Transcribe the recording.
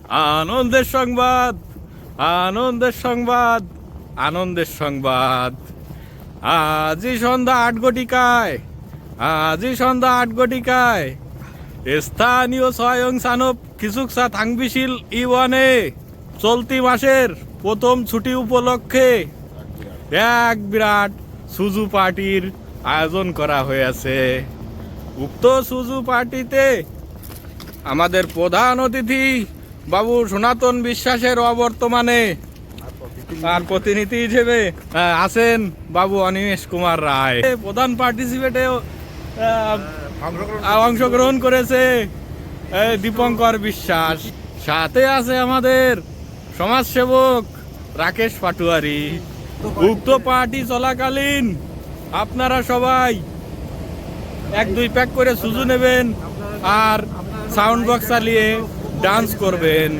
আনন্দের সংবাদ, আনন্দের সংবাদ, আনন্দের সংবাদ। আজই সন্ধ্যা ৮ ঘটিকায়, আজই সন্ধ্যা ৮ ঘটিকায় স্থানীয় স্বয়ংসানব খিচুকসা থাংবিশিল ইওয়ানে চলতি মাসের প্রথম ছুটি উপলক্ষে এক বিরাট সুজু পার্টির আয়োজন করা হয়েছে। উক্ত সুজু পার্টিতে আমাদের প্রধান অতিথি বাবু সনাতন বিশ্বাসের অবর্তমানে আর প্রতিনিধি হিসেবে আছেন বাবু অনিমেষ কুমার রায়। প্রধান পার্টিসিপেটে অংশগ্রহণ করেছে দীপঙ্কর বিশ্বাস। সাথে আছে আমাদের সমাজসেবক রাকেশ পাটুয়ারি। উক্ত পার্টি চলাকালীন আপনারা সবাই ১-২ প্যাক করে সুজু নেবেন আর সাউন্ড বক্স চালিয়ে ডান্স করবেন।